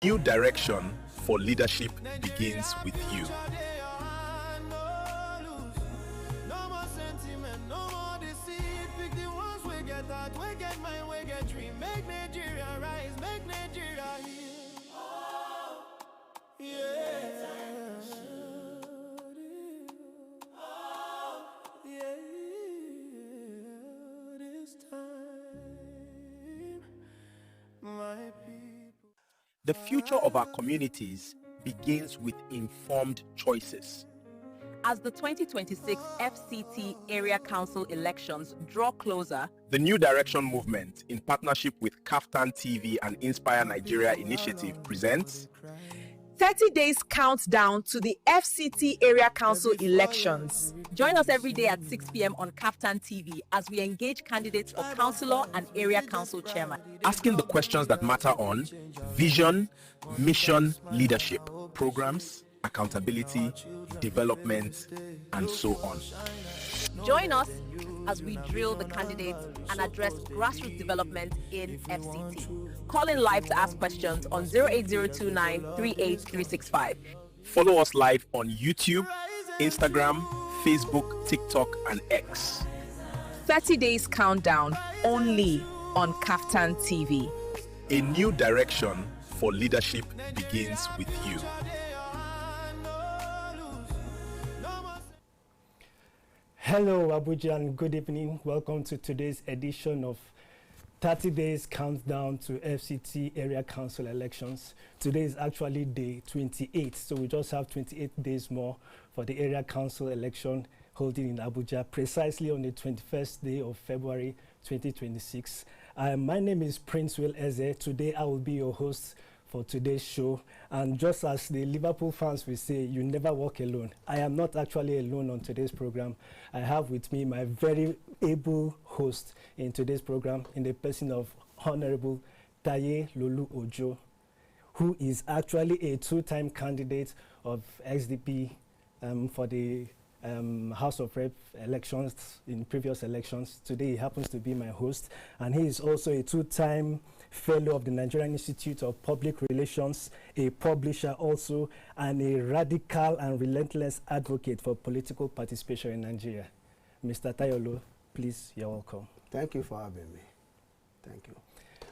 New direction for leadership begins with you. The future of our communities begins with informed choices. As the 2026 FCT Area Council elections draw closer, the New Direction Movement, in partnership with KAFTAN TV and Inspire Nigeria Initiative, presents 30 days countdown to the FCT Area Council elections. Join us every day at 6 p.m. on KAFTAN TV as we engage candidates for councillor and area council chairman, asking the questions that matter on vision, mission, leadership, programs, accountability, development, and so on. Join us as we drill the candidates and address grassroots development in FCT. Call in live to ask questions on 08029 38365. Follow us live on YouTube, Instagram, Facebook, TikTok, and X. 30 days countdown only on KAFTAN TV. A new direction for leadership begins with you. Hello Abuja and good evening. Welcome to today's edition of 30 days countdown to FCT area council elections. Today is actually day 28, so we just have 28 days more for the area council election holding in Abuja, precisely on the 21st day of February 2026. My name is Prince Will Eze. Today I will be your host for today's show, and just as the Liverpool fans will say, you never walk alone. I am not actually alone on today's program. I have with me my very able host in today's program in the person of Honorable Taye Lulu Ojo, who is actually a two-time candidate of XDP for the House of Rep elections in previous elections. Today he happens to be my host, and he is also a two-time fellow of the Nigerian Institute of Public Relations, a publisher also, and a radical and relentless advocate for political participation in Nigeria. Mr. Tayolo, please, you're welcome. Thank you for having me. Thank you.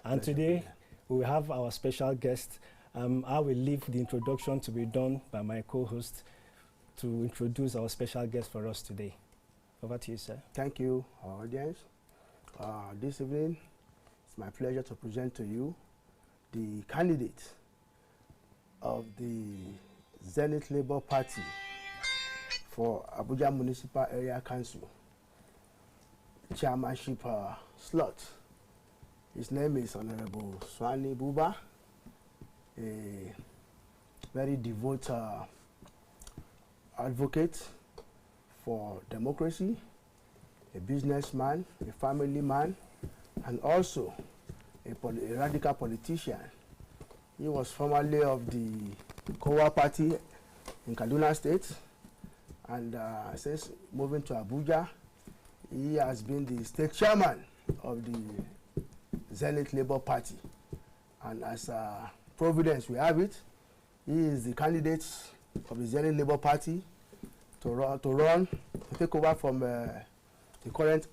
And today we have our special guest. I will leave the introduction to be done by my co-host to introduce our special guest for us today. Over to you, sir. Thank you, our audience. This evening, it's my pleasure to present to you the candidate of the Zenith Labour Party for Abuja Municipal Area Council chairmanship slot. His name is Honorable Swani Buba, a very devout advocate for democracy, a businessman, a family man, and also a radical politician. He was formerly of the Kowa Party in Kaduna State, and since moving to Abuja, he has been the state chairman of the Zenith Labour Party. And as Providence we have it, he is the candidate of the Zenith Labour Party to take over from the current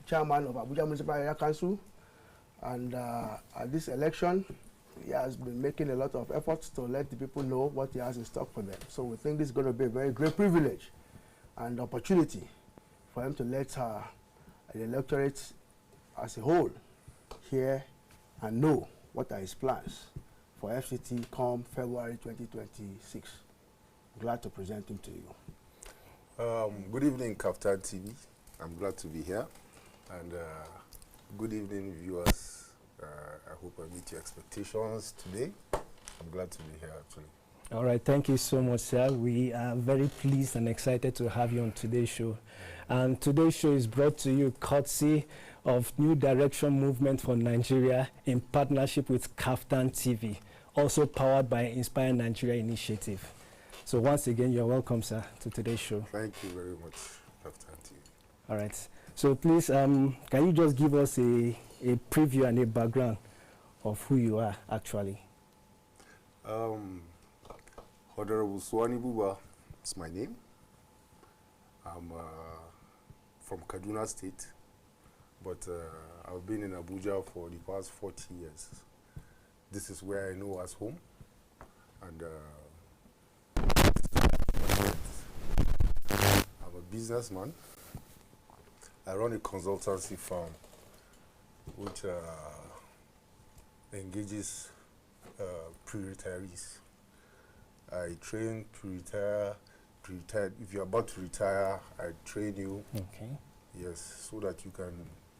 chairman of Abuja Municipal Area Council. And at this election, he has been making a lot of efforts to let the people know what he has in stock for them. So we think this is going to be a very great privilege and opportunity for him to let the electorate as a whole hear and know what are his plans for FCT come February 2026. Glad to present him to you. Good evening, KAFTAN TV. I'm glad to be here. And good evening, viewers. I hope I meet your expectations today. I'm glad to be here, actually. All right, thank you so much, sir. We are very pleased and excited to have you on today's show. And today's show is brought to you courtesy of New Direction Movement for Nigeria in partnership with KAFTAN TV, also powered by Inspire Nigeria Initiative. So once again, you're welcome, sir, to today's show. Thank you very much, KAFTAN TV. All right. So please, can you just give us a preview and a background of who you are, actually? Honorable Swani Buba is my name. I'm from Kaduna State, but I've been in Abuja for the past 40 years. This is where I know as home, and I'm a businessman. I run a consultancy firm which engages pre-retirees. I train pre-retire. If you're about to retire, I train you. Okay. Yes, so that you can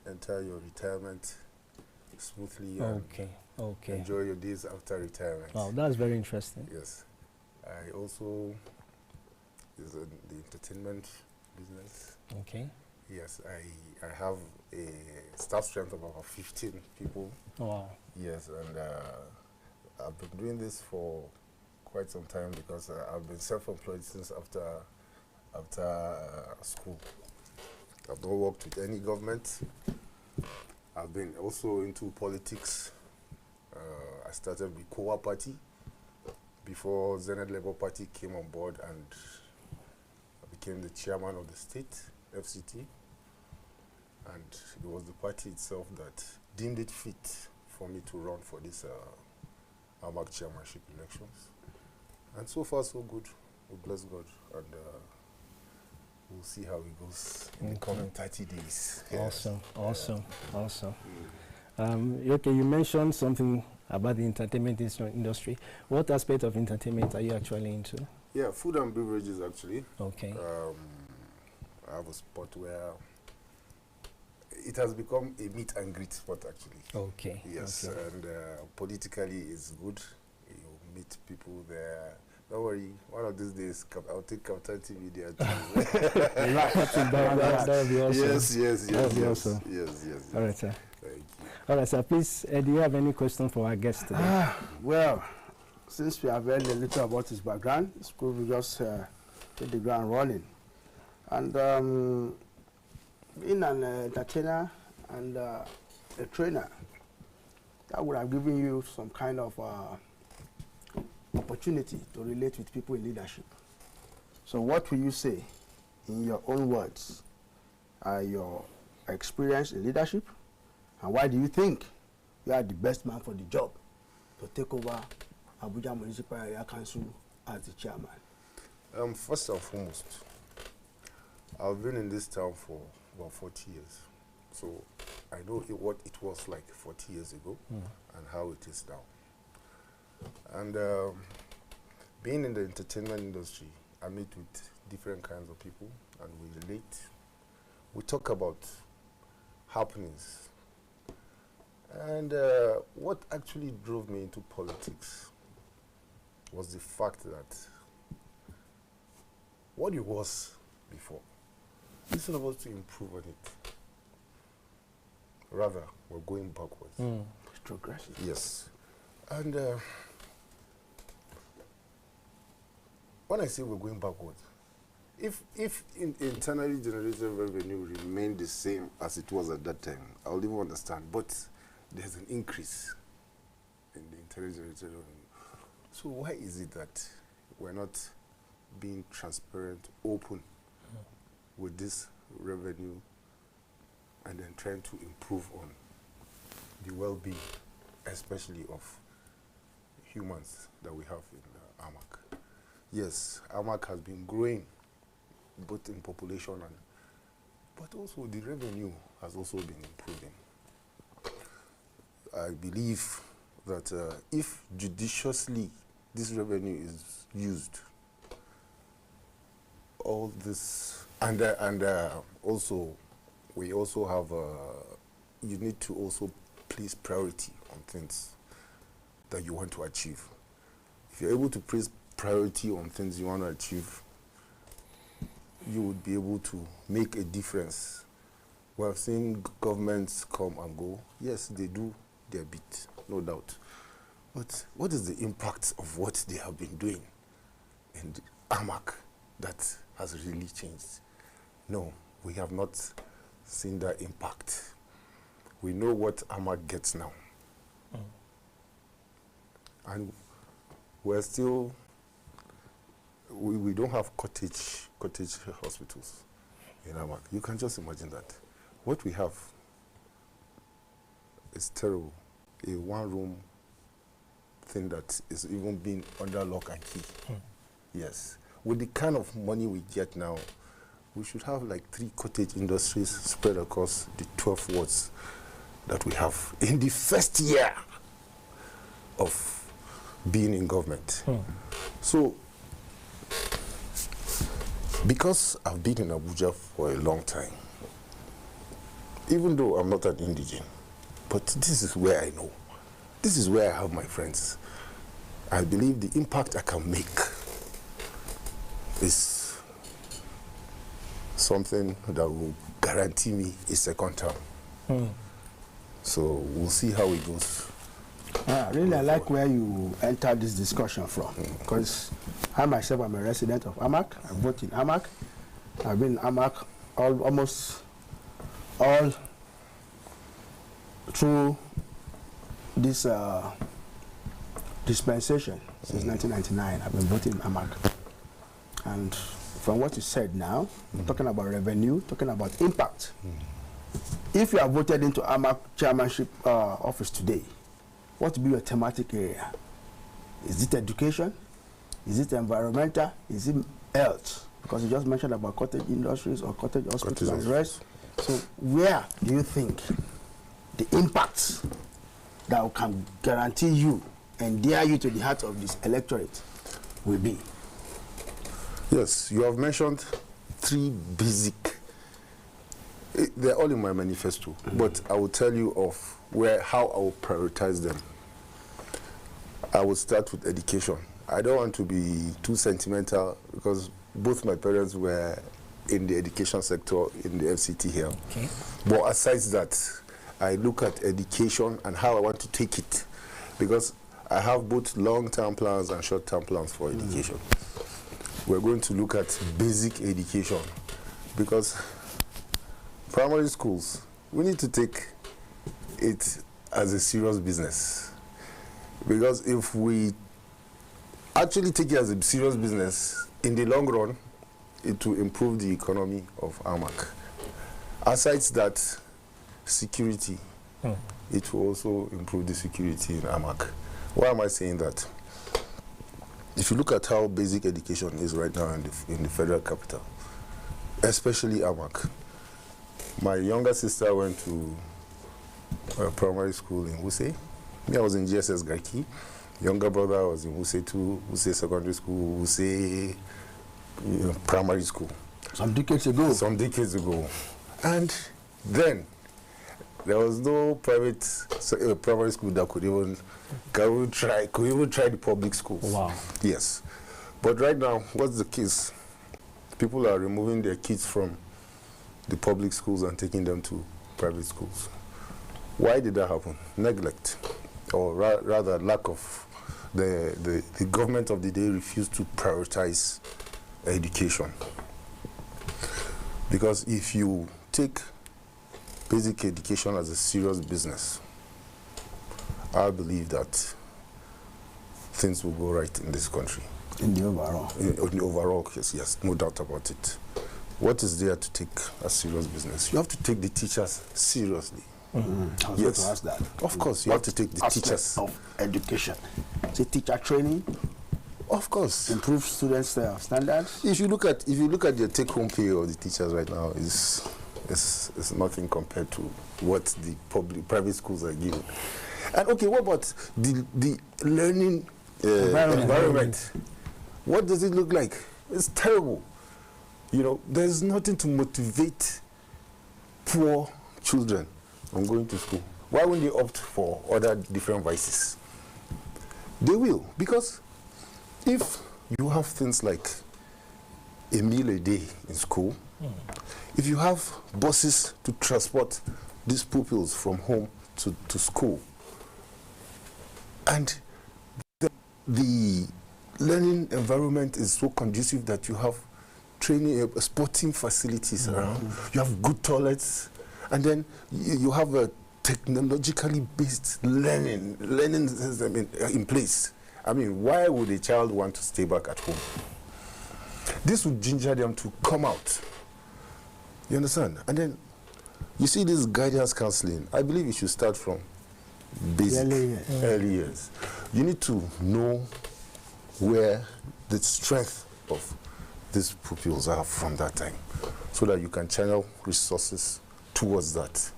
enter your retirement smoothly. Okay. Okay. Enjoy your days after retirement. Wow, that's very interesting. Yes. I also is in the entertainment business. Okay. Yes, I have a staff strength of about 15 people. Wow. Yes, and I've been doing this for quite some time because I've been self-employed since after school. I've not worked with any government. I've been also into politics. I started with COA Party before Zenith Labour Party came on board, and I became the chairman of the state, FCT. And it was the party itself that deemed it fit for me to run for this AMAC chairmanship elections. And so far, so good. We bless God, and we'll see how it goes in the coming 30 days. Awesome, awesome, awesome. Okay, you mentioned something about the entertainment industry. What aspect of entertainment are you actually into? Yeah, food and beverages, actually. Okay. I have a spot where it has become a meet and greet spot, actually. Okay. Yes, okay. and politically it's good. You meet people there. Don't worry, one of these days I'll take KAFTAN TV there too. That would be awesome. Yes. That would be awesome. Yes. All right, sir. Thank you. All right, sir. Please, do you have any question for our guest today? Well, since we have heard a little about his background, it's good we just hit the ground running. And being an entertainer and a trainer, that would have given you some kind of opportunity to relate with people in leadership. So what will you say, in your own words, are your experience in leadership, and why do you think you are the best man for the job to take over Abuja Municipal Area Council as the chairman? First and foremost, I've been in this town for about 40 years. So I know what it was like 40 years ago and how it is now. And being in the entertainment industry, I meet with different kinds of people and we relate. We talk about happenings. And what actually drove me into politics was the fact that what it was before, instead of us to improve on it, rather, we're going backwards. It's progressive. Yes. And when I say we're going backwards, if internally generated revenue remained the same as it was at that time, I'll even understand. But there's an increase in the internally generated revenue. So why is it that we're not being transparent, open with this revenue, and then trying to improve on the well-being, especially of humans that we have in AMAC? Yes, AMAC has been growing, both in population but also the revenue has also been improving. I believe that if judiciously this revenue is used, all this, and also we also have, you need to also place priority on things that you want to achieve. If you're able to place priority on things you want to achieve, you would be able to make a difference. We have seen governments come and go. Yes, they do their bit, no doubt. But what is the impact of what they have been doing in AMAC that has really changed? No, we have not seen that impact. We know what AMAC gets now. And we're still, we don't have cottage hospitals in Amak. You can just imagine that. What we have is terrible. A one-room thing that is even being under lock and key. Yes. With the kind of money we get now, we should have like 3 cottage industries spread across the 12 wards that we have in the first year of being in government. So, because I've been in Abuja for a long time, even though I'm not an indigene, but this is where I know. This is where I have my friends. I believe the impact I can make is something that will guarantee me a second term. So we'll see how it goes. Really, I like where you entered this discussion from, because I myself am a resident of Amak. I vote in Amak. I've been in Amak almost all through this dispensation since 1999. I've been voting in Amak. And from what you said now, talking about revenue, talking about impact. If you are voted into Amak chairmanship office today, what will be your thematic area? Is it education? Is it environmental? Is it health? Because you just mentioned about cottage industries or cottage hospitals and the rest. So where do you think the impact that can guarantee you, endear you to the heart of this electorate will be? Yes, you have mentioned 3 basic, they're all in my manifesto, but I will tell you of how I will prioritize them. I will start with education. I don't want to be too sentimental because both my parents were in the education sector in the FCT here. Okay. But aside that, I look at education and how I want to take it, because I have both long-term plans and short-term plans for education. We're going to look at basic education, because primary schools, we need to take it as a serious business. Because if we actually take it as a serious business, in the long run, it will improve the economy of Amak. Aside that, security, it will also improve the security in Amak. Why am I saying that? If you look at how basic education is right now in the federal capital, especially Amak, my younger sister went to primary school in Wuse. Me, I was in GSS Garki. Younger brother was in Wuse 2, Wuse Secondary School, Wuse Primary School. Some decades ago. Some decades ago. And then, there was no private primary school that could even try the public schools. Wow. Yes. But right now, what's the case? People are removing their kids from the public schools and taking them to private schools. Why did that happen? Neglect, or rather lack of the government of the day refused to prioritize education. Because if you take basic education as a serious business, I believe that things will go right in this country. In the overall? In the overall, yes, no doubt about it. What is there to take as serious business? You have to take the teachers seriously. I was going to ask that. Of course, you have to take the teachers. Of education. Say teacher training. Of course. Improve students' standards. If you look at the take-home pay of the teachers right now, it's nothing compared to what the private schools are giving. And okay, what about the learning environment? What does it look like? It's terrible. You know, there's nothing to motivate poor children from going to school. Why won't they opt for other different vices? They will, because if you have things like a meal a day in school, if you have buses to transport these pupils from home to school, and the learning environment is so conducive that you have training, sporting facilities around, you have good toilets, and then you have a technologically based learning system in place. I mean, why would a child want to stay back at home? This would ginger them to come out. You understand? And then, you see this guidance counseling, I believe it should start from basic, early years. You need to know where the strength of these pupils are from that time, so that you can channel resources towards that.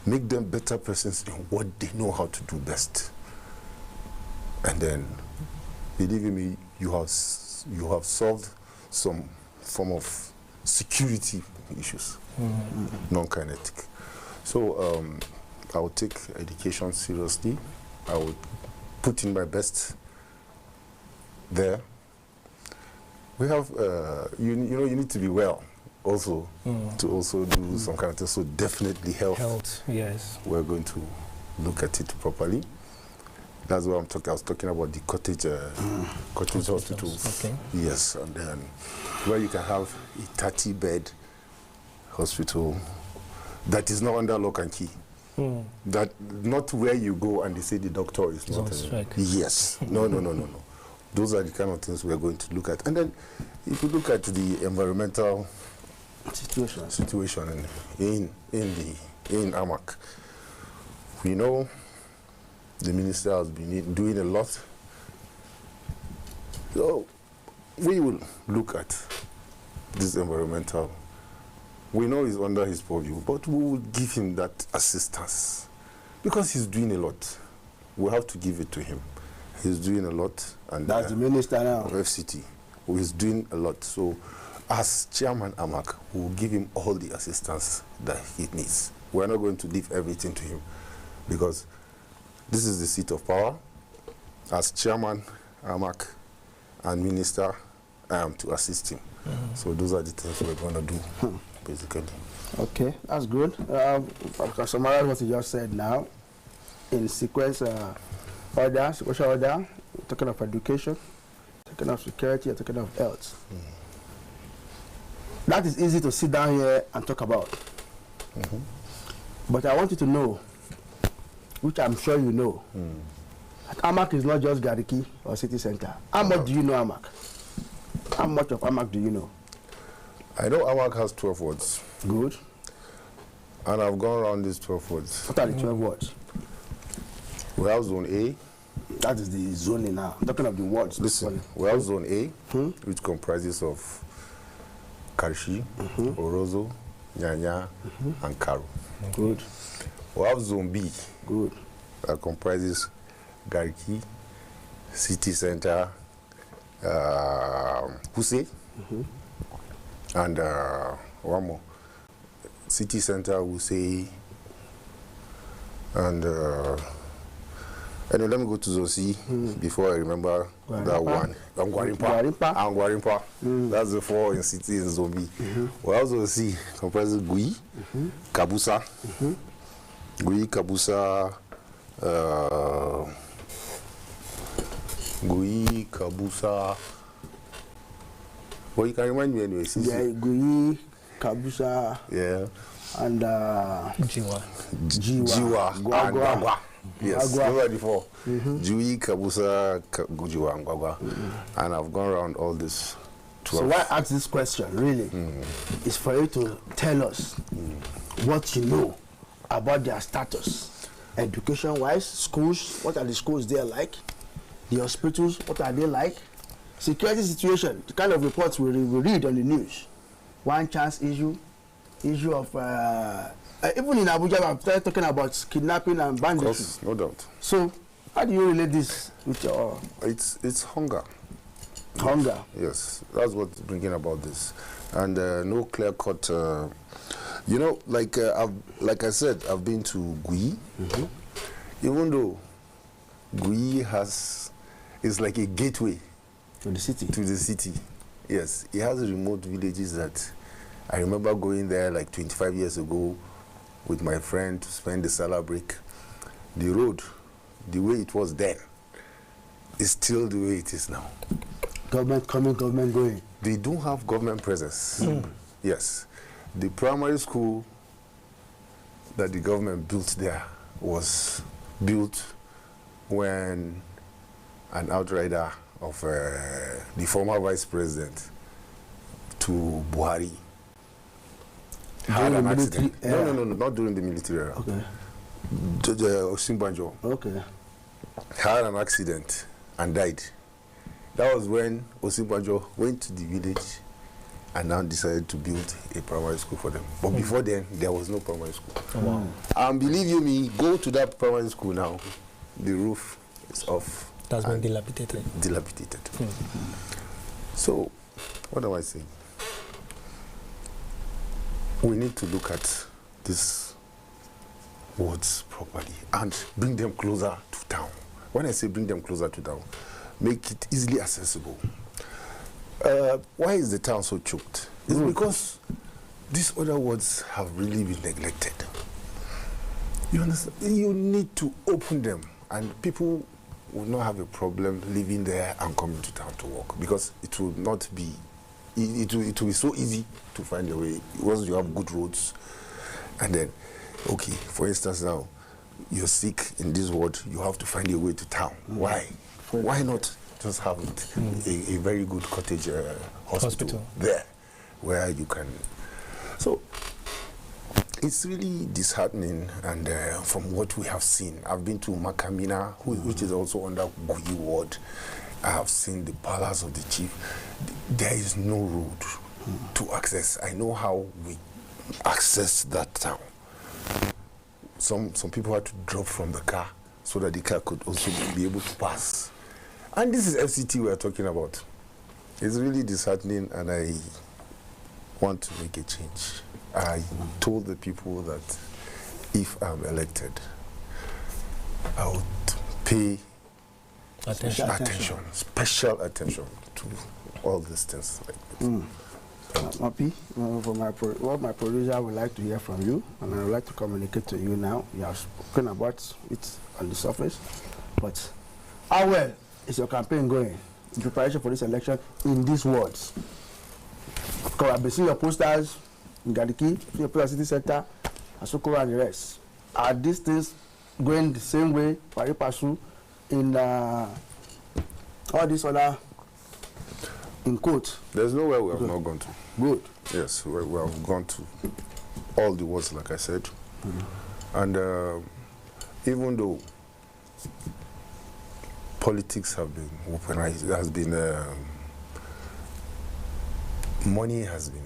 Make them better persons in what they know how to do best. And then, believe me, you have solved some form of security issues, non-kinetic. So I will take education seriously. I will put in my best there. We have, you know, you need to be well also to also do some kind of thing. So definitely health. Yes. We're going to look at it properly. That's what I'm talking. I was talking about the cottage hospitals. Okay. Yes, and then where you can have a 30-bed hospital that is not under lock and key. That not where you go and they say the doctor is not. Yes. No. Those are the kind of things we are going to look at. And then, if you look at the environmental situation in AMAC, we know the minister has been doing a lot. So we will look at this environmental. We know he's under his purview, but we will give him that assistance because he's doing a lot. We have to give it to him. He's doing a lot, and that's the minister now of FCT, who is doing a lot. So, as chairman AMAC, we will give him all the assistance that he needs. We're not going to leave everything to him, because this is the seat of power. As chairman AMAC and minister, I am to assist him. So those are the things we're going to do, basically. Okay, that's good. I can summarize what you just said now. In sequence order, sequential order, talking of education, talking of security, and talking of health. That is easy to sit down here and talk about. But I want you to know, which I'm sure you know, that AMAC is not just Gariki or city center. How much do you know AMAC? How much of AMAC do you know? I know AMAC has 12 wards. Good. And I've gone around these 12 wards. What are the 12 wards? We have Zone A. That is the zoning now. I'm talking of the wards. Listen, we have Zone A, which comprises of Karshi, Orozo, Nyanya, and Karu. Good. We have Zone B. Good. That comprises Gariki, City Center, Huse, and one more. City Center, Huse, and let me go to Zone C before I remember that one. Angwarimpa. That's the 4 in city in Zone B. We have Zone C comprises Gui, Kabusa, Gui, Kabusa. Well, you can remind me anyway. Yeah, Gui, Kabusa. Yeah. And Jiwa. Gwagwa. Yes, those are the 4. Jui, Kabusa, Jiwa, and Gwagwa. And I've gone around all this 12. So why I ask this question, really, is for you to tell us what you know about their status. Education-wise, schools, what are the schools there like? The hospitals, what are they like? Security situation, the kind of reports we read on the news. One chance issue of, even in Abuja, I'm talking about kidnapping and banditry. Of course, no doubt. So, how do you relate this with your... It's hunger. Hunger? Yes, that's what's bringing about this. And no clear-cut... you know, like I said, I've been to Gui. Even though Gui is like a gateway to the city. Yes, it has remote villages that I remember going there like 25 years ago with my friend to spend the Salah break. The road, the way it was then, is still the way it is now. Government coming, government going. They don't have government presence. Yes. The primary school that the government built there was built when an outrider of the former vice president to Bwari. Had an accident. No, not during the military era. Okay. Osinbajo Okay. had an accident and died. That was when Osinbajo went to the village and now decided to build a primary school for them. But before then, there was no primary school. Oh, wow. And believe you me, go to that primary school now, the roof is off. That's been dilapidated. Dilapidated. So, what am I saying? We need to look at these words properly and bring them closer to town. When I say bring them closer to town, make it easily accessible. Why is the town so choked? It's because these other words have really been neglected. You understand? You need to open them, and people will not have a problem living there and coming to town to work, because it will not be, it will be so easy to find a way once you have good roads. And then, okay, for instance now, you're sick in this ward, you have to find a way to town. Why? Why not just have it, a very good cottage hospital there where you can. So it's really disheartening, and from what we have seen, I've been to Makamina, which is also under Guyi ward. I have seen the palace of the chief. There is no road to access. I know how we access that town. Some people had to drop from the car so that the car could also be able to pass. And this is FCT we are talking about. It's really disheartening, and I want to make a change. I told the people that if I'm elected, I would pay special attention to all these things. Mapi, what my producer would like to hear from you, and I would like to communicate to you now. You have spoken about it on the surface, but how well is your campaign going in preparation for this election in these wards? Because I've been seeing your posters in Gadiki, your posters city center, Asokoro and the rest. Are these things going the same way, pari passu, in all these other, in quote? There's nowhere we have not gone to. Good. Yes, we have gone to all the wards, like I said. And even though politics have been weaponized, there has been money has been,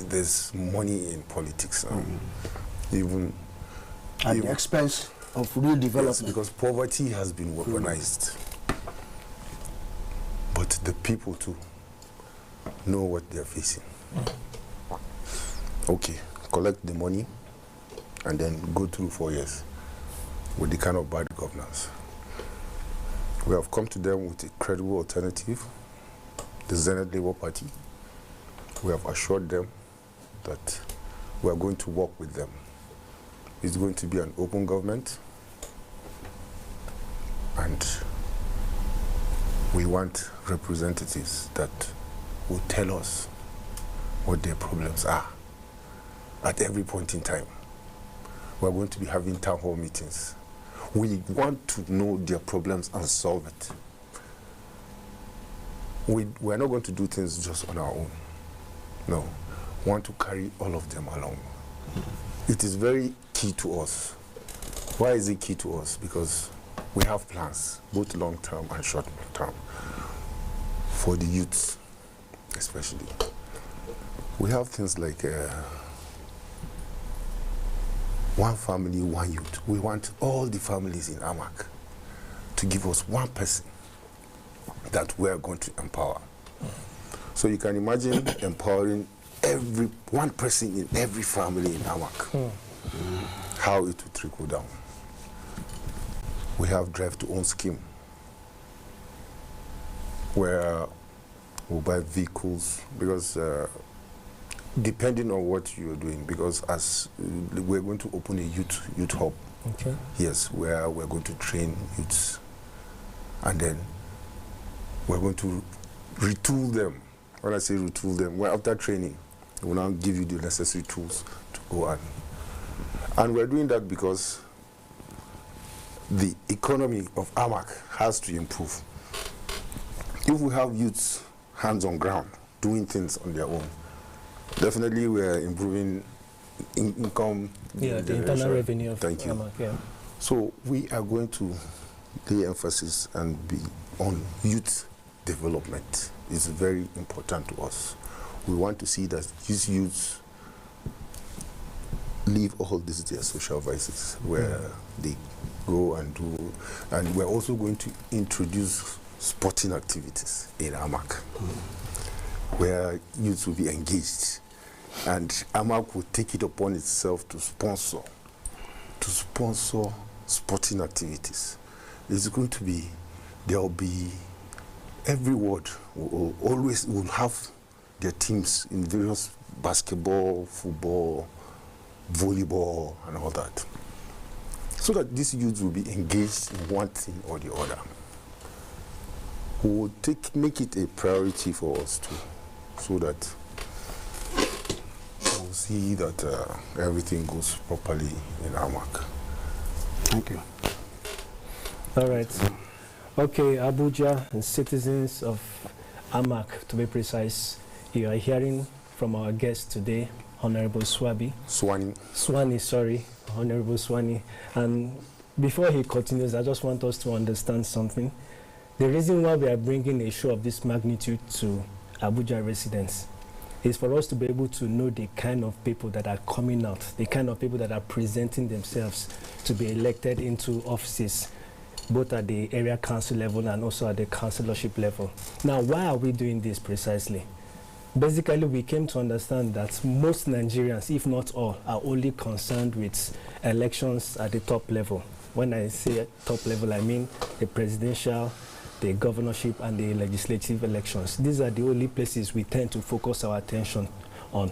there's money in politics, even at the expense of real development. Yes, because poverty has been weaponized. But the people too know what they're facing. Okay, collect the money and then go through 4 years with the kind of bad governance. We have come to them with a credible alternative, the Zenith Labour Party. We have assured them that we are going to work with them. It's going to be an open government, and we want representatives that will tell us what their problems are at every point in time. We are going to be having town hall meetings. We want to know their problems and solve it. We are not going to do things just on our own. No, we want to carry all of them along. It is very key to us. Why is it key to us? Because we have plans, both long-term and short-term, for the youths, especially. We have things like one family, one youth. We want all the families in Amak to give us one person that we are going to empower. So you can imagine empowering one person in every family in Amak. How it will trickle down. We have drive to own scheme, where we'll buy vehicles, because depending on what you're doing, because as we're going to open a youth hub. Okay. Yes, where we're going to train youths, and then we're going to retool them. When I say retool them, well, after training, we'll now give you the necessary tools to go on. And we're doing that because the economy of AMAC has to improve. If we have youths hands on ground doing things on their own, definitely we are improving income. Yeah, the internal revenue of Thank you. AMAC, yeah. So we are going to lay emphasis and be on youth development. It's very important to us. We want to see that these youths leave all these their social vices where they go and do, and we're also going to introduce sporting activities in AMAC where youths will be engaged, and AMAC will take it upon itself to sponsor sporting activities. It's going to be, there will be, every ward will have their teams in various basketball, football, volleyball, and all that, so that these youths will be engaged in one thing or the other. We will make it a priority for us too, so that we'll see that everything goes properly in AMAC. Thank you. All right. Okay, Abuja and citizens of AMAC, to be precise, you are hearing from our guest today, Honorable Swani, Honorable Swani. And before he continues, I just want us to understand something. The reason why we are bringing a show of this magnitude to Abuja residents is for us to be able to know the kind of people that are coming out, the kind of people that are presenting themselves to be elected into offices, both at the area council level and also at the councillorship level. Now, why are we doing this precisely? Basically, we came to understand that most Nigerians, if not all, are only concerned with elections at the top level. When I say top level, I mean the presidential, the governorship, and the legislative elections. These are the only places we tend to focus our attention on.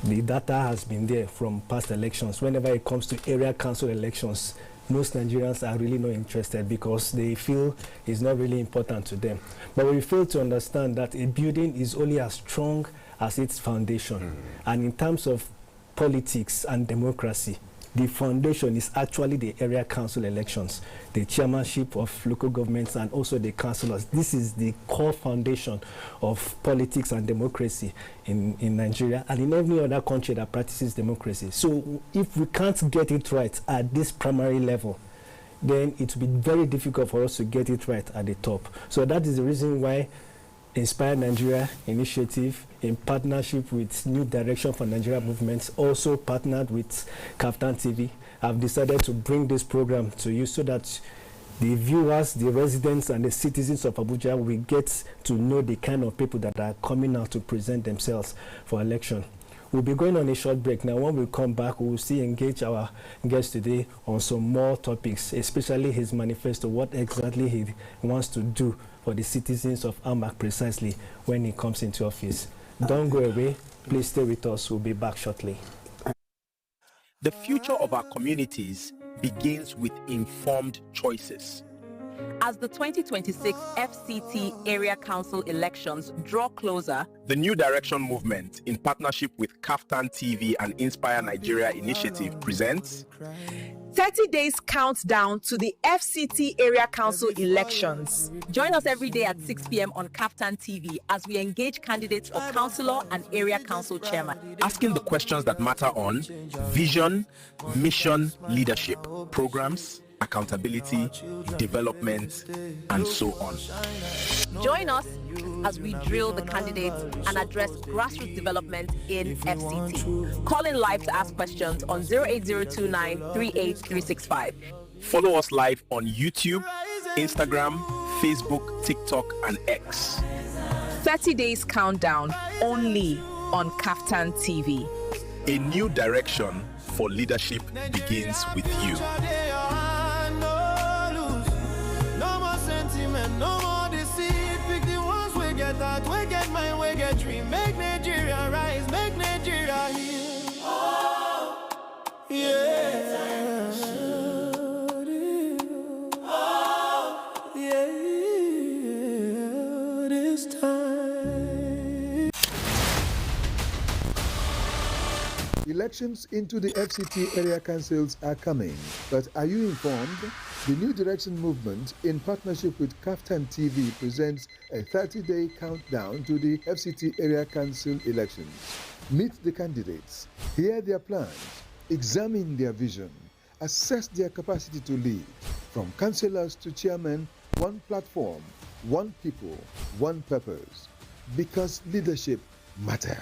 The data has been there from past elections. Whenever it comes to area council elections, most Nigerians are really not interested because they feel it's not really important to them. But we fail to understand that a building is only as strong as its foundation. And in terms of politics and democracy, the foundation is actually the area council elections, the chairmanship of local governments, and also the councillors. This is the core foundation of politics and democracy in Nigeria and in every other country that practices democracy. So if we can't get it right at this primary level, then it will be very difficult for us to get it right at the top. So that is the reason why Inspire Nigeria initiative, in partnership with New Direction for Nigeria Movements, also partnered with KAFTAN TV, have decided to bring this program to you so that the viewers, the residents, and the citizens of Abuja will get to know the kind of people that are coming out to present themselves for election. We'll be going on a short break. Now, when we come back, we will engage our guest today on some more topics, especially his manifesto, what exactly he wants to do for the citizens of AMAC precisely when he comes into office. Don't go away. Please stay with us. We'll be back shortly. The future of our communities begins with informed choices. As the 2026 FCT Area Council elections draw closer, the New Direction Movement, in partnership with KAFTAN TV and Inspire Nigeria Initiative, presents 30 days countdown to the FCT Area Council elections. Join us every day at 6 p.m. on KAFTAN TV as we engage candidates for councillor and area council chairman, asking the questions that matter on vision, mission, leadership, programs, accountability, development, and so on. Join us as we drill the candidates and address grassroots development in FCT. Call in live to ask questions on 08029 38365. Follow us live on YouTube, Instagram, Facebook, TikTok, and X. 30 days countdown only on KAFTAN TV. A new direction for leadership begins with you. No more deceit, pick the ones we get that, we get mine, we get dream. Make Nigeria rise, make Nigeria heal. Oh, yeah. Oh, yeah. This time. Elections into the FCT area councils are coming, but are you informed? The New Direction Movement, in partnership with KAFTAN TV, presents a 30-day countdown to the FCT Area Council elections. Meet the candidates, hear their plans, examine their vision, assess their capacity to lead. From councillors to chairmen, one platform, one people, one purpose. Because leadership matters.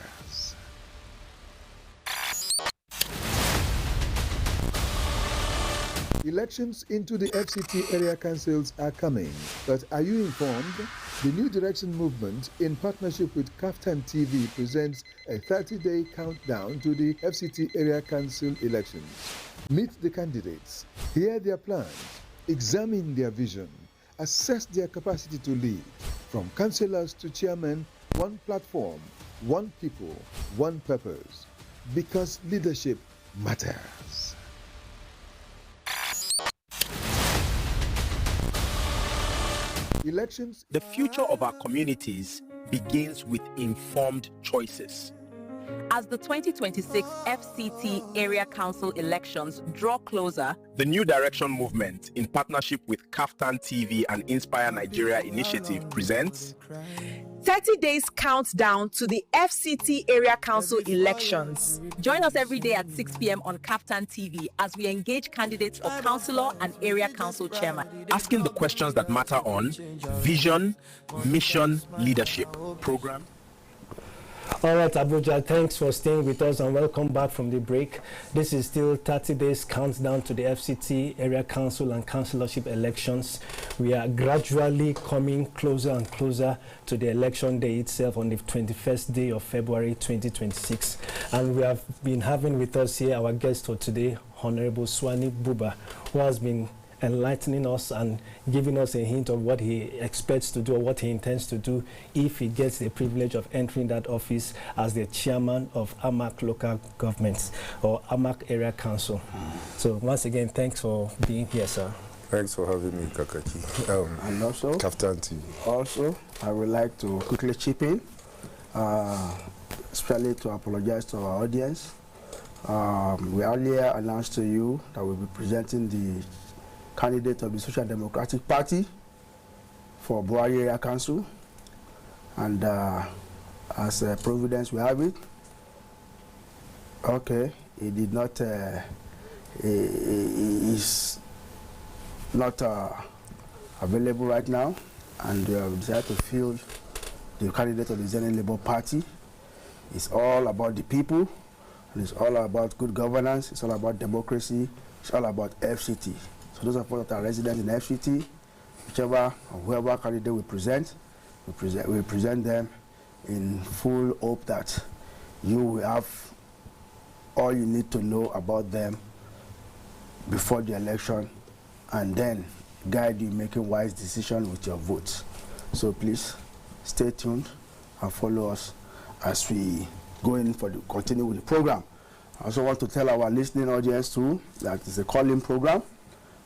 Elections into the FCT area councils are coming, but are you informed? The New Direction Movement, in partnership with KAFTAN TV, presents a 30-day countdown to the FCT area council elections. Meet the candidates, hear their plans, examine their vision, assess their capacity to lead. From councillors to chairmen, one platform, one people, one purpose. Because leadership matters. Elections. The future of our communities begins with informed choices. As the 2026 FCT Area Council elections draw closer, the New Direction Movement, in partnership with KAFTAN TV and Inspire Nigeria Initiative, presents 30 days countdown to the FCT Area Council elections. Join us every day at 6 p.m. on KAFTAN TV as we engage candidates for councillor and area council chairman, asking the questions that matter on vision, mission, leadership, program. All right, Abuja, thanks for staying with us and welcome back from the break. This is still 30 days countdown to the FCT Area Council and Councillorship elections. We are gradually coming closer and closer to the election day itself on the 21st day of February 2026. And we have been having with us here our guest for today, Honorable Swani Buba, who has been enlightening us and giving us a hint of what he expects to do or what he intends to do if he gets the privilege of entering that office as the chairman of AMAC local governments or AMAC area council. So once again, thanks for being here, sir. Thanks for having me, Kakaki. And also, KAFTAN TV. Also, I would like to quickly chip in, especially to apologize to our audience. We earlier announced to you that we'll be presenting the candidate of the Social Democratic Party for Bwari Area Council, and as Providence we have it. Okay, he did not. He is not available right now, and we have decided to field the candidate of the Zenith Labour Party. It's all about the people, and it's all about good governance. It's all about democracy. It's all about FCT. So those of us that are residents in FCT, whichever or whoever candidate we present them in full hope that you will have all you need to know about them before the election, and then guide you making wise decisions with your votes. So please stay tuned and follow us as we go in for the continue with the program. I also want to tell our listening audience too that it's a call-in program.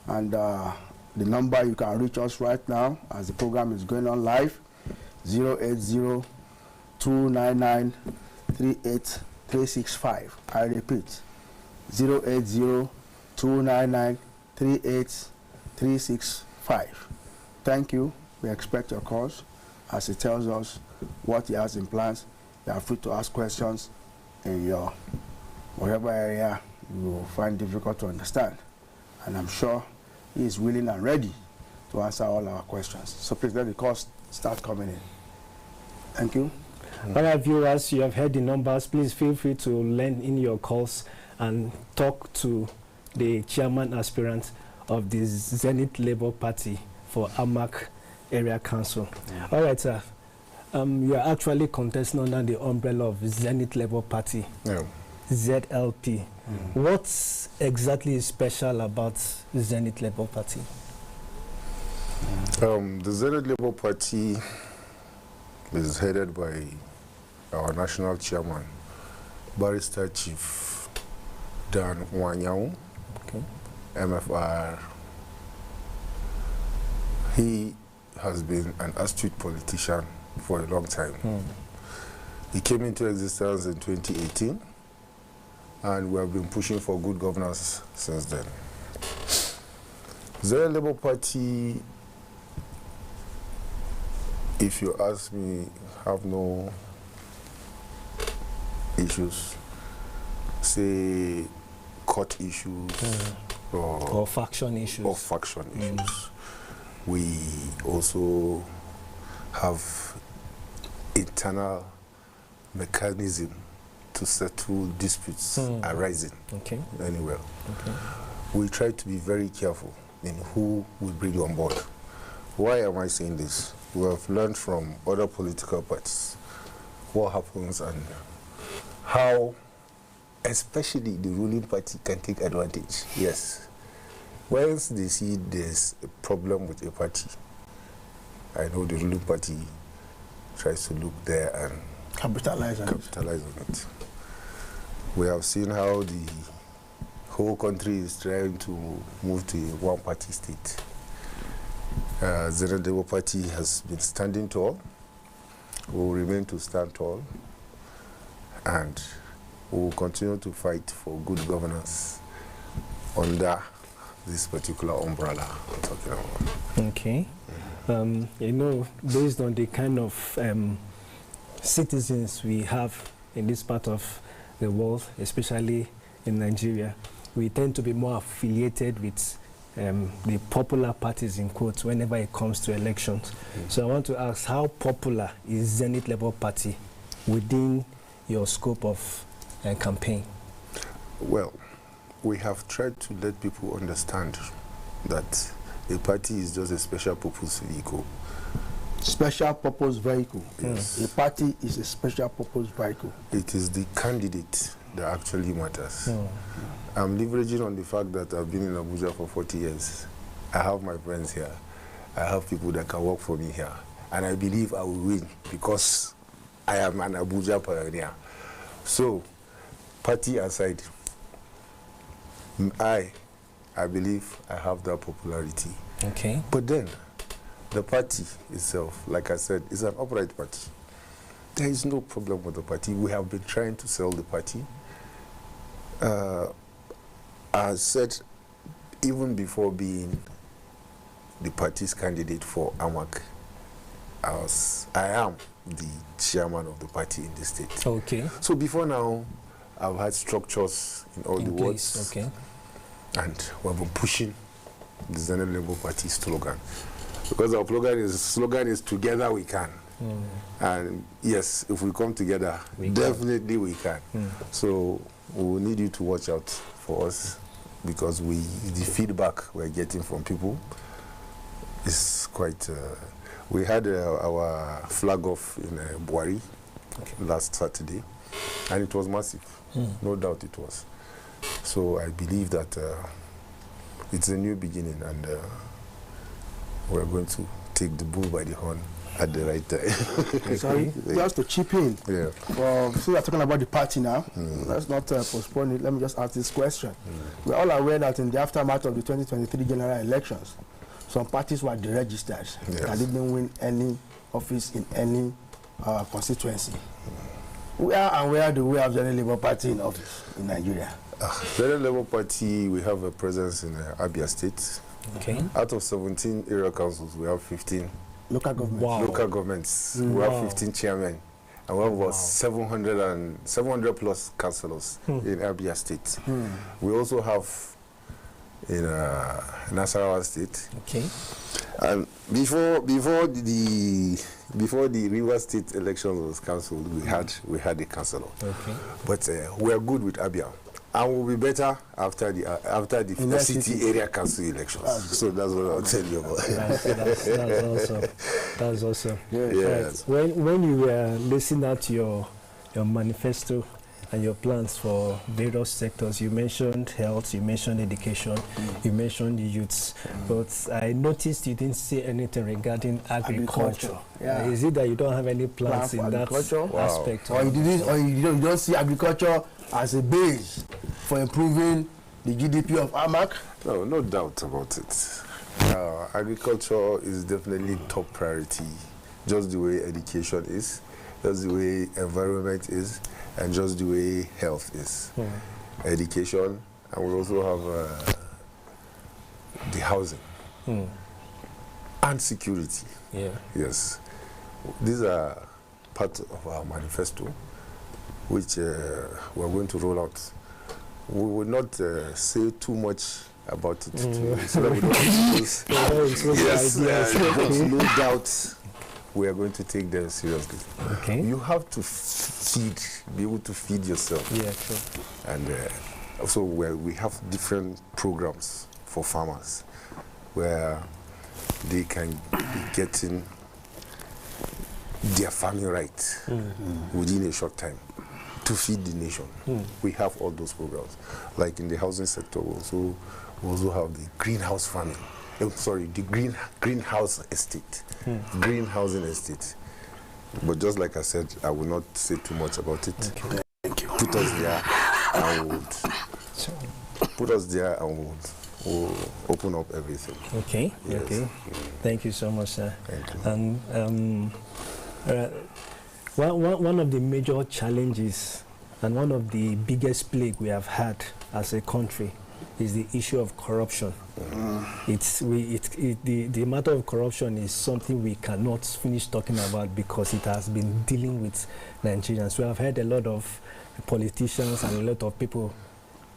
And the number you can reach us right now as the program is going on live, 080-299-38365. I repeat, 080-299-38365. Thank you. We expect your calls as it tells us what he has in plans. You are free to ask questions in your whatever area you will find difficult to understand. And I'm sure he is willing and ready to answer all our questions. So please let the calls start coming in. Thank you. All right, viewers, you have heard the numbers. Please feel free to lend in your calls and talk to the chairman aspirant of the Zenith Labour Party for AMAC Area Council. All right, sir. You are actually contesting under the umbrella of Zenith Labour Party. Yeah. ZLP. What's exactly special about Zenith Labour Party? The Zenith Labour Party is headed by our national chairman, Barrister Chief Dan Wanyao, MFR. He has been an astute politician for a long time. He came into existence in 2018. And we have been pushing for good governance since then. The Labour Party, if you ask me, have no issues, say court issues or faction issues. We also have internal mechanism to settle disputes arising anywhere. We try to be very careful in who we bring on board. Why am I saying this? We have learned from other political parties what happens and how especially the ruling party can take advantage. Yes. Once they see there's a problem with a party, I know the ruling party tries to look there and capitalize on it. We have seen how the whole country is trying to move to a one-party state. The Labour Party has been standing tall, will remain to stand tall, and will continue to fight for good governance under this particular umbrella I'm talking about. Okay. You know, based on the kind of citizens we have in this part of the world, especially in Nigeria, we tend to be more affiliated with the popular parties in quotes whenever it comes to elections. So I want to ask, how popular is Zenith Labour Party within your scope of campaign? Well, we have tried to let people understand that a party is just a special purpose vehicle. Special purpose vehicle. Yes. A party is a special purpose vehicle. It is the candidate that actually matters. I'm leveraging on the fact that I've been in Abuja for 40 years. I have my friends here. I have people that can work for me here. And I believe I will win because I am an Abuja pioneer. So, party aside, I believe I have that popularity. Okay. But then, the party itself, like I said, is an upright party. There is no problem with the party. We have been trying to sell the party. I said, even before being the party's candidate for AMAC, I am the chairman of the party in the state. Okay. So before now, I've had structures in all the wards. Okay. And we've been pushing the Zenith Labour Party slogan. Because our slogan is together we can. And yes, if we come together, definitely we can. So we will need you to watch out for us, because the feedback we're getting from people is quite... we had our flag off in Bwari last Saturday, and it was massive. No doubt it was. So I believe that it's a new beginning, and we're going to take the bull by the horn at the right time. Sorry, just to chip in. Yeah. So we're talking about the party now. Let's not postpone it. Let me just ask this question. We're all aware that in the aftermath of the 2023 general elections, some parties were deregistered and didn't win any office in any constituency. Where do we have the Labour Party in office in Nigeria? The Labour Party, we have a presence in Abia State. Okay. Out of 17 area councils, we have 15 local governments. Wow. Local governments. We have 15 chairmen, and we have about 700 plus councillors in Abia State. We also have in Nasarawa State. Okay. And before the River State elections was cancelled, we had a councillor. Okay. But we are good with Abia. And we'll be better after the FCT area council elections. So that's what I'll tell you about. That's awesome. That's awesome. Yes. When you were listening at your manifesto and your plans for various sectors, you mentioned health, you mentioned education, you mentioned the youths, but I noticed you didn't say anything regarding agriculture. Is it that you don't have any plans in that aspect? Or you don't see agriculture as a base for improving the GDP of AMAC? No, no doubt about it. Agriculture is definitely top priority, just the way education is, just the way environment is, and just the way health is. Education, and we also have the housing. and security. Yeah. Yes. These are part of our manifesto, which we're going to roll out. We will not say too much about it, so that we don't expose. Yes, but no doubt we are going to take them seriously. Okay. You have to be able to feed yourself. Yeah, sure. And also we have different programs for farmers where they can be getting their farming rights within a short time to feed the nation. We have all those programs. Like in the housing sector, we also have the greenhouse farming. The greenhouse estate, green housing estate. But just like I said, I will not say too much about it. Okay. Thank you. Put us there, and we'll open up everything. Okay. Yes. Okay. Thank you so much, sir. Thank you. And one of the major challenges and one of the biggest plague we have had as a country is the issue of corruption. The matter of corruption is something we cannot finish talking about because it has been dealing with Nigerians. We have had a lot of politicians and a lot of people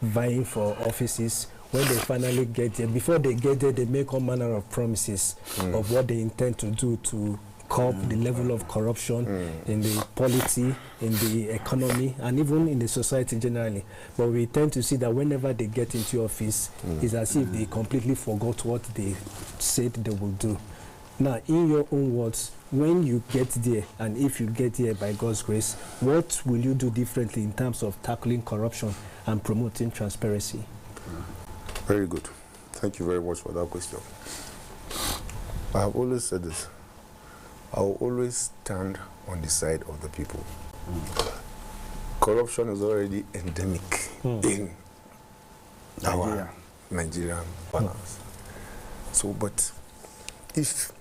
vying for offices. When they finally get there, before they get there, they make all manner of promises of what they intend to do to curb the level of corruption in the polity, in the economy, and even in the society generally. But we tend to see that whenever they get into office, it's as if they completely forgot what they said they will do. Now, in your own words, when you get there, and if you get there by God's grace, what will you do differently in terms of tackling corruption and promoting transparency? Very good. Thank you very much for that question. I have always said this. I will always stand on the side of the people. Corruption is already endemic in our Nigerian balance. So, but if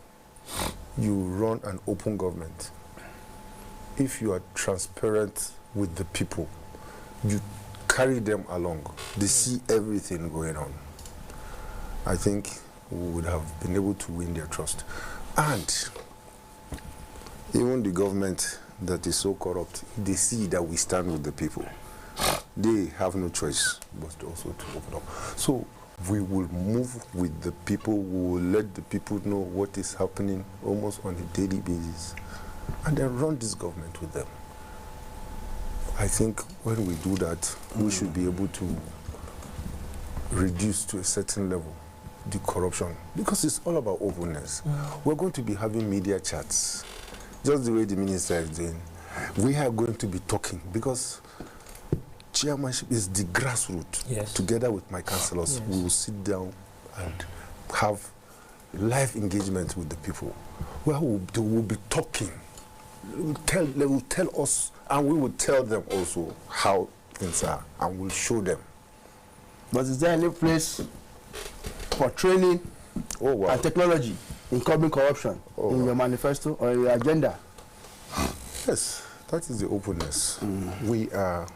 you run an open government, if you are transparent with the people, you carry them along, they see everything going on, I think we would have been able to win their trust. And even the government that is so corrupt, they see that we stand with the people. They have no choice but also to open up. So we will move with the people, we will let the people know what is happening almost on a daily basis, and then run this government with them. I think when we do that, we should be able to reduce to a certain level the corruption, because it's all about openness. We're going to be having media chats, just the way the minister is doing. We are going to be talking, because chairmanship is the grassroots. Yes. Together with my councillors, we will sit down and have live engagement with the people, where they will be talking. They will tell us, and we will tell them also how things are, and we'll show them. But is there any place for training and technology in curbing corruption in your manifesto or your agenda? Yes, that is the openness. We are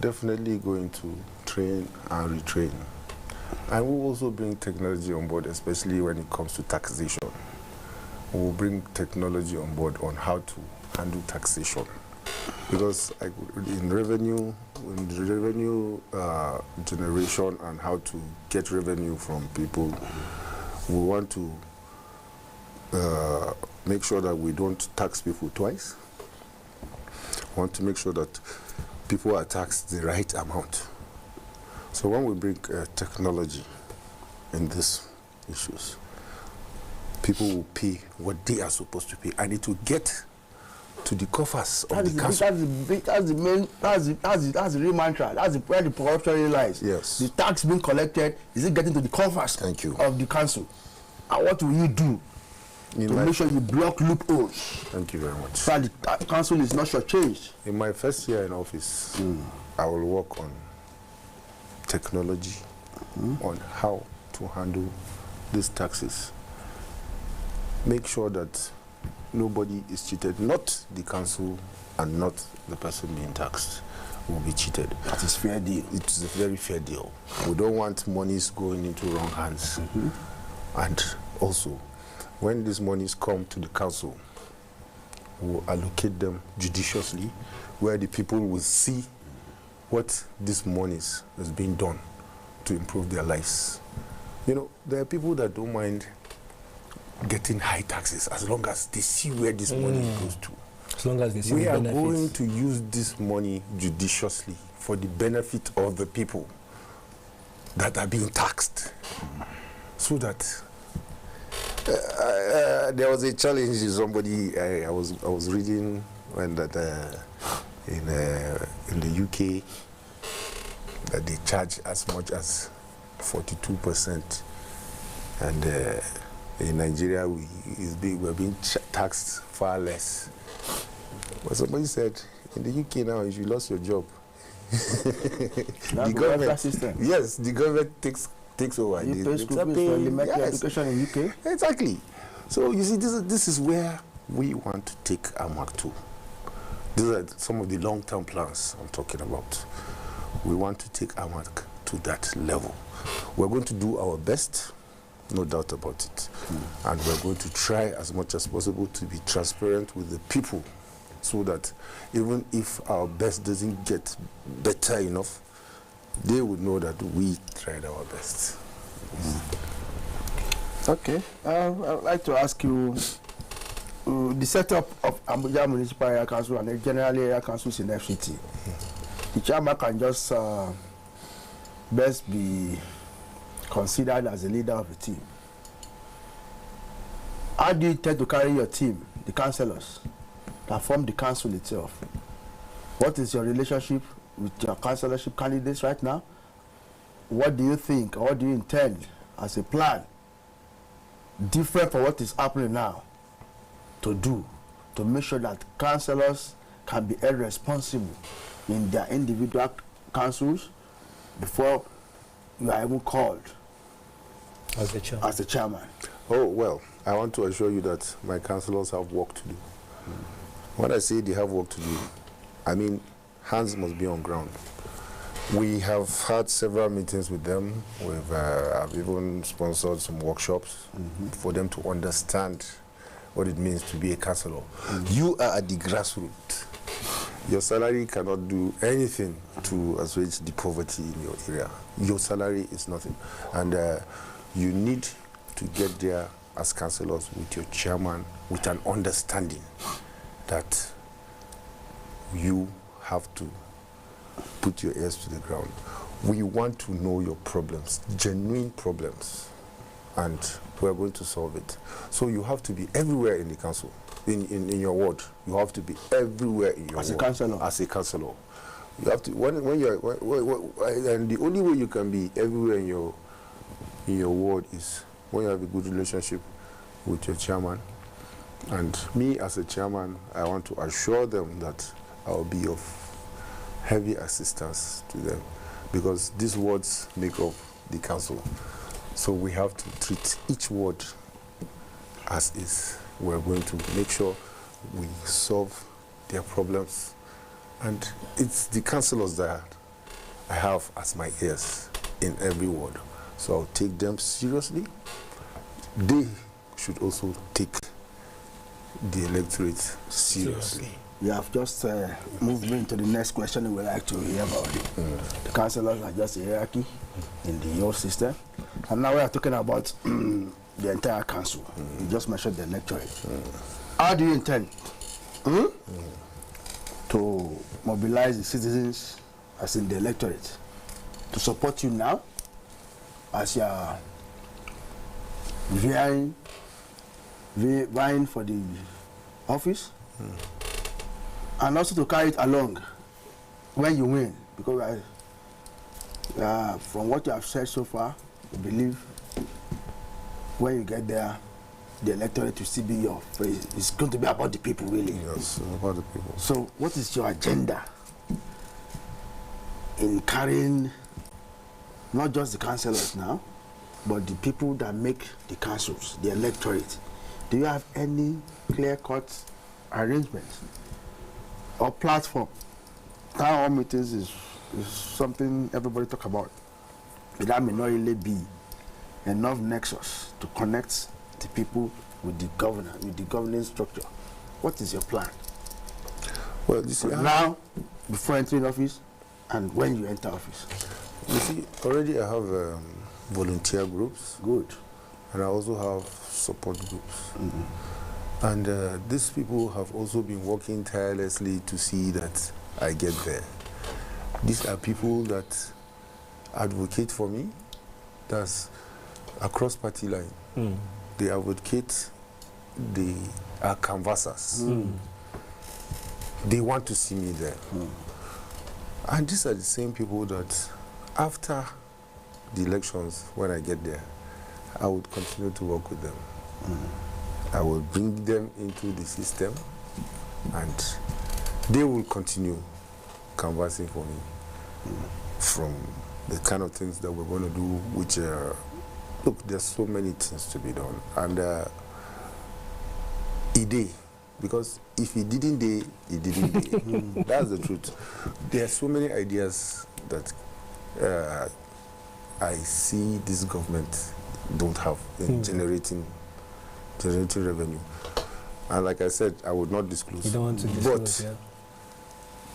definitely going to train and retrain. And we'll also bring technology on board, especially when it comes to taxation. We'll bring technology on board on how to handle taxation. Because in revenue generation and how to get revenue from people, we want to make sure that we don't tax people twice. We want to make sure that people are taxed the right amount. So when we bring technology in these issues, people will pay what they are supposed to pay, and it will get to the coffers of the council. That's the real mantra. That's where the corruption really lies. Yes. The tax being collected, is it getting to the coffers of the council? And what will you do to make sure you block loopholes? Thank you very much. So the council is not shortchanged. In my first year in office, I will work on technology, on how to handle these taxes. Make sure that nobody is cheated, not the council and not the person being taxed will be cheated. That is fair deal. It is a very fair deal. We don't want monies going into wrong hands. And also, when these monies come to the council, we'll allocate them judiciously, where the people will see what these monies is being done to improve their lives. You know, there are people that don't mind getting high taxes as long as they see where this money goes to. As long as they see we the are benefits. going to use this money judiciously for the benefit of the people that are being taxed, so that there was a challenge. Somebody I was reading when that in the UK that they charge as much as 42%, and in Nigeria we're being taxed far less. But somebody said in the UK now, if you lost your job, the government system. Yes, the government takes over. You pay school fees for elementary education in UK. Exactly. So you see, this is where we want to take AMAC to. These are some of the long-term plans I'm talking about. We want to take AMAC to that level. We're going to do our best, no doubt about it. And we're going to try as much as possible to be transparent with the people, so that even if our best doesn't get better enough, they would know that we tried our best. Okay. I'd like to ask you, the setup of Abuja Municipal Area Council and the general area councils in FCT. The chairman can just best be considered as a leader of the team. How do you intend to carry your team, the councillors, that form the council itself? What is your relationship with your councillorship candidates right now? What do you think, or what do you intend as a plan, different from what is happening now, to do to make sure that councillors can be held responsible in their individual councils before you are even called as the chairman? Oh, well, I want to assure you that my councillors have work to do. When I say they have work to do, I mean hands must be on ground. We have had several meetings with them. I've even sponsored some workshops for them to understand what it means to be a councillor. You are at the grassroots. Your salary cannot do anything to assuage the poverty in your area. Your salary is nothing. And you need to get there as councillors with your chairman, with an understanding that you have to put your ears to the ground. We want to know your problems, genuine problems, and we're going to solve it. So you have to be everywhere in the council, in your ward. You have to be everywhere in your ward. As a councillor. You have to, and the only way you can be everywhere in your ward is when you have a good relationship with your chairman. And me as a chairman, I want to assure them that I'll be of heavy assistance to them, because these wards make up the council. So we have to treat each ward as is. We're going to make sure we solve their problems. And it's the councillors that I have as my ears in every ward. So I'll take them seriously. They should also take the electorate seriously. You have just moved me into the next question we would like to hear about. The councillors are just a hierarchy in the old system. And now we are talking about the entire council. You just mentioned the electorate. How do you intend to mobilize the citizens, as in the electorate, to support you now as you are vying for the office? And also to carry it along when you win, because from what you have said so far, I believe when you get there, the electorate will still be your face. It's going to be about the people, really. Yes, about the people. So what is your agenda in carrying not just the councillors now, but the people that make the councils, the electorate? Do you have any clear-cut arrangements or platform? Town hall meetings is something everybody talk about, but that may not really be enough nexus to connect the people with the governor, with the governing structure. What is your plan? Well, you see, now, before entering office, and when you enter office. You see, already I have volunteer groups. Good. And I also have support groups. And these people have also been working tirelessly to see that I get there. These are people that advocate for me. That's across party line. They advocate, they are canvassers. They want to see me there. And these are the same people that after the elections, when I get there, I would continue to work with them. I will bring them into the system and they will continue canvassing for me from the kind of things that we're going to do, which, look, there's so many things to be done. And because if he didn't day, he didn't day. That's the truth. There are so many ideas that I see this government don't have in generating revenue. And like I said, I would not disclose. You don't want to disclose,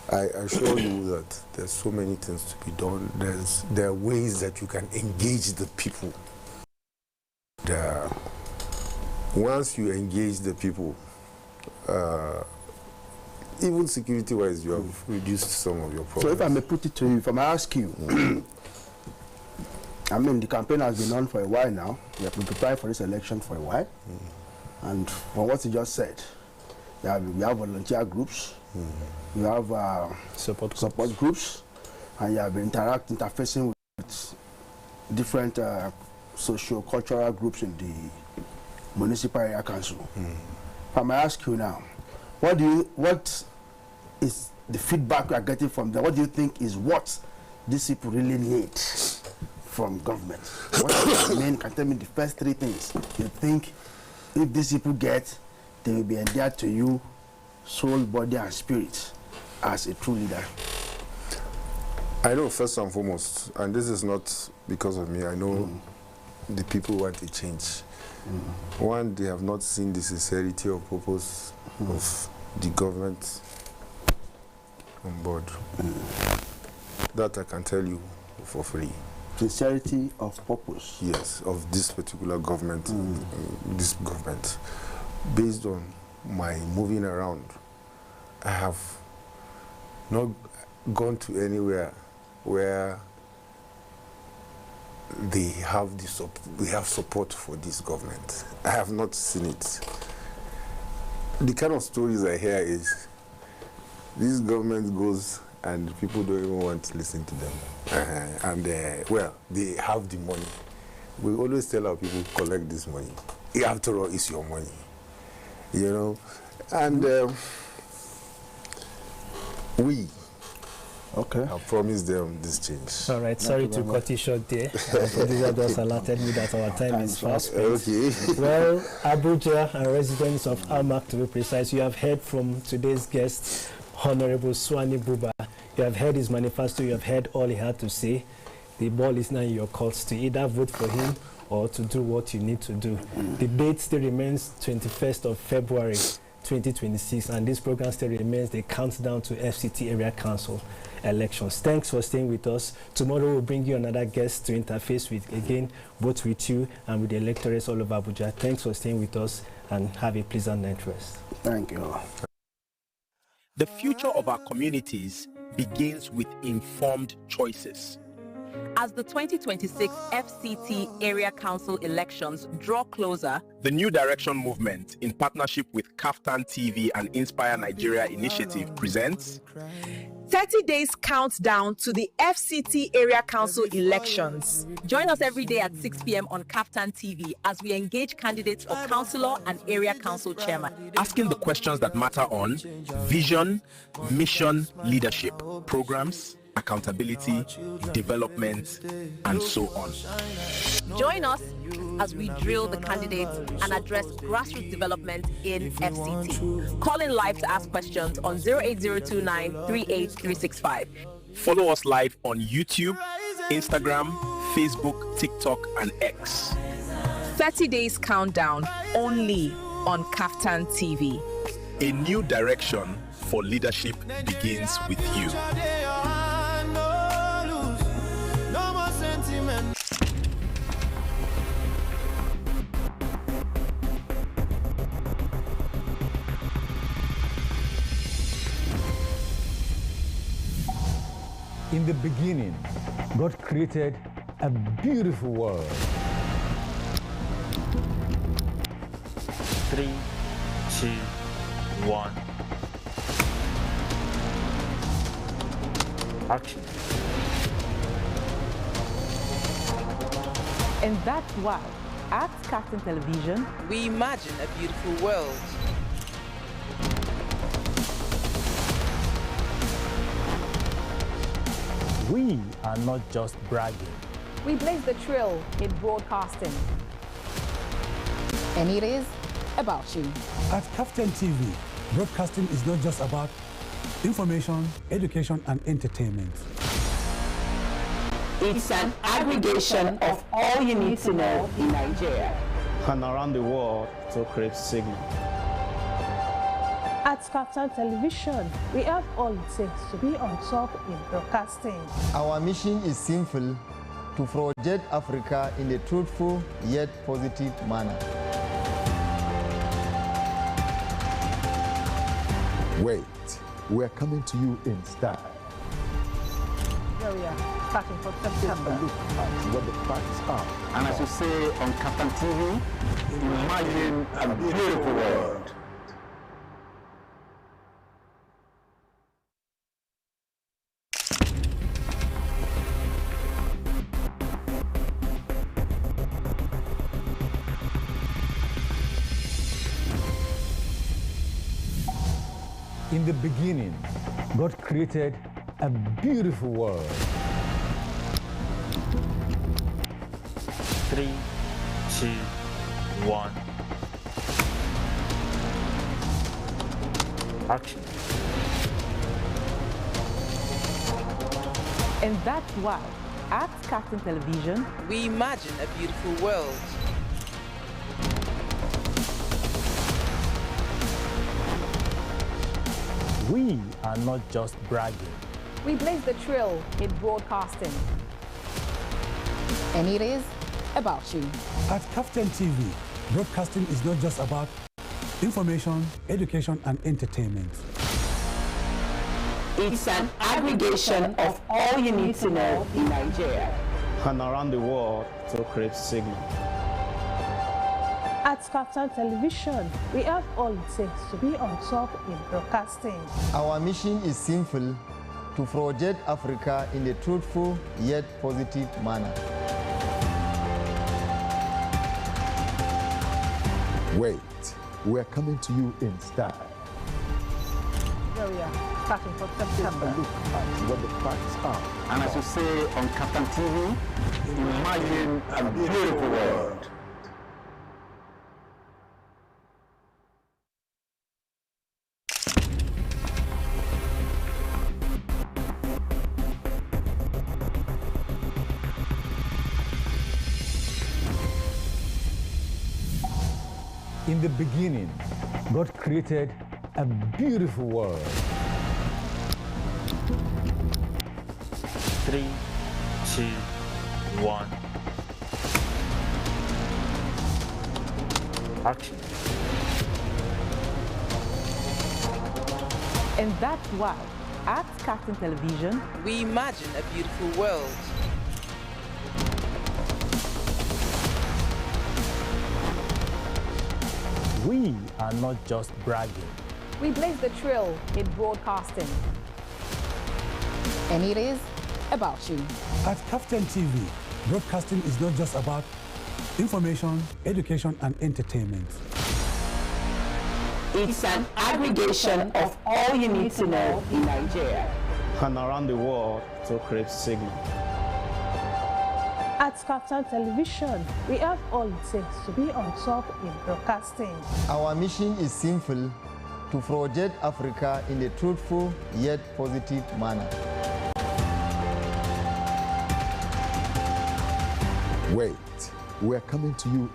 but I assure you that there's so many things to be done. There are ways that you can engage the people. Once you engage the people, even security-wise, you have reduced some of your problems. So if I may put it to you, if I may ask you, I mean, the campaign has been on for a while now. We have been preparing for this election for a while. And from what you just said, we have volunteer groups, you have support groups, and you have been interfacing with different socio-cultural groups in the municipal area council. If I may ask you now, what is the feedback we are getting from them? What do you think is what these people really need from government? What is the main, can tell me the first three things you think if these people get, they will be endeared to you, soul, body, and spirit, as a true leader? I know first and foremost, and this is not because of me, I know the people want a change. One, they have not seen the sincerity or purpose of the government on board. That I can tell you for free. Sincerity of purpose? Yes, of this particular government, this government. Based on my moving around, I have not gone to anywhere where they have we have support for this government. I have not seen it. The kind of stories I hear is this government goes and people don't even want to listen to them. Well, they have the money. We always tell our people, collect this money. After all, it's your money. You know? And we have promised them this change. All right, sorry to cut you short there. Producer just alerted me that our time is fast spent. Okay. Well, Abuja and residents of Almak, to be precise, you have heard from today's guest, Honorable Swani Buba. You have heard his manifesto, you have heard all he had to say. The ball is now in your court to either vote for him or to do what you need to do. The date still remains 21st of February 2026, and this program still remains the countdown to FCT Area Council elections. Thanks for staying with us. Tomorrow we'll bring you another guest to interface with, again, both with you and with the electorates all over Abuja. Thanks for staying with us, and have a pleasant night rest. Thank you. The future of our communities begins with informed choices. As the 2026 FCT Area Council elections draw closer, the New Direction Movement, in partnership with KAFTAN TV and Inspire Nigeria Initiative, presents 30 days countdown to the FCT Area Council elections. Join us every day at 6 p.m. on KAFTAN TV as we engage candidates for councillor and area council chairman. asking the questions that matter on vision, mission, leadership, programs, accountability, development, and so on. Join us as we drill the candidates and address grassroots development in FCT. Call in live to ask questions on 08029 38365. Follow us live on YouTube, Instagram, Facebook, TikTok, and X. 30 Days Countdown only on KAFTAN TV. A new direction for leadership begins with you. In the beginning, God created a beautiful world. 3, 2, 1. Action. And that's why, at KAFTAN Television, we imagine a beautiful world. We are not just bragging. We blaze the trail in broadcasting. And it is about you. At KAFTAN TV, broadcasting is not just about information, education, and entertainment. It's an aggregation of all you need to know in Nigeria And around the world to create signal. At KAFTAN Television, we have all it takes to be on top in broadcasting. Our mission is simple: to project Africa in a truthful yet positive manner. Wait, we're coming to you in style. Here we are, starting from September. Look at what the facts are. And as you say on KAFTAN TV, imagine a beautiful world. In the beginning, God created a beautiful world. 3, 2, 1. Action. And that's why, at KAFTAN Television, we imagine a beautiful world. We are not just bragging. We blaze the trail in broadcasting. And it is about you. At KAFTAN TV, broadcasting is not just about information, education, and entertainment. It's an aggregation of all you need to know in Nigeria And around the world to create signal. At KAFTAN Television, we have all it takes to be on top in broadcasting. Our mission is simple: to project Africa in a truthful yet positive manner. Wait, we're coming to you in style. Here we are, starting from September. Look at what the facts are. And as you say on KAFTAN TV, imagine a beautiful world. In the beginning, God created a beautiful world. 3, 2, 1. Action. And that's why, at KAFTAN Television, we imagine a beautiful world. We are not just bragging. We blaze the trail in broadcasting. And it is about you. At KAFTAN TV, broadcasting is not just about information, education, and entertainment. It's an aggregation of all you need to know in Nigeria And around the world to create signal. At KAFTAN Television, we have all it takes to be on top in broadcasting. Our mission is simple: to project Africa in a truthful yet positive manner. wait. We're coming to you.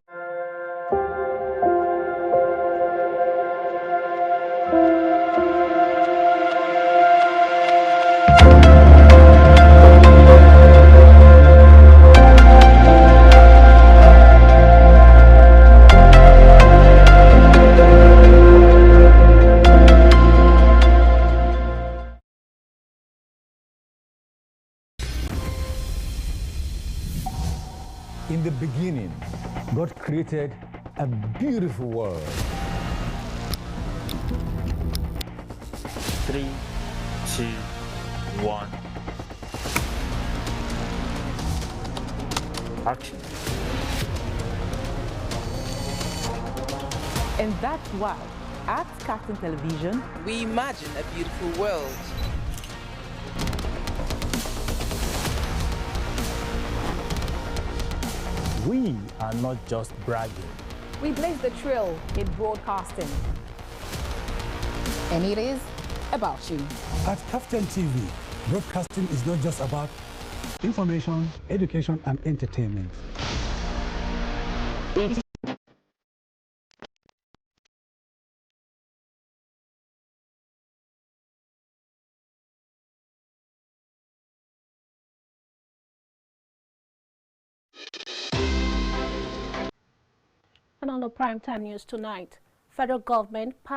In the beginning, God created a beautiful world. 3, 2, 1. Action. And that's why, at KAFTAN Television, we imagine a beautiful world. We are not just bragging. We blaze the trail in broadcasting. And it is about you. At KAFTAN TV, broadcasting is not just about information, education, and entertainment. And on the primetime news tonight, federal government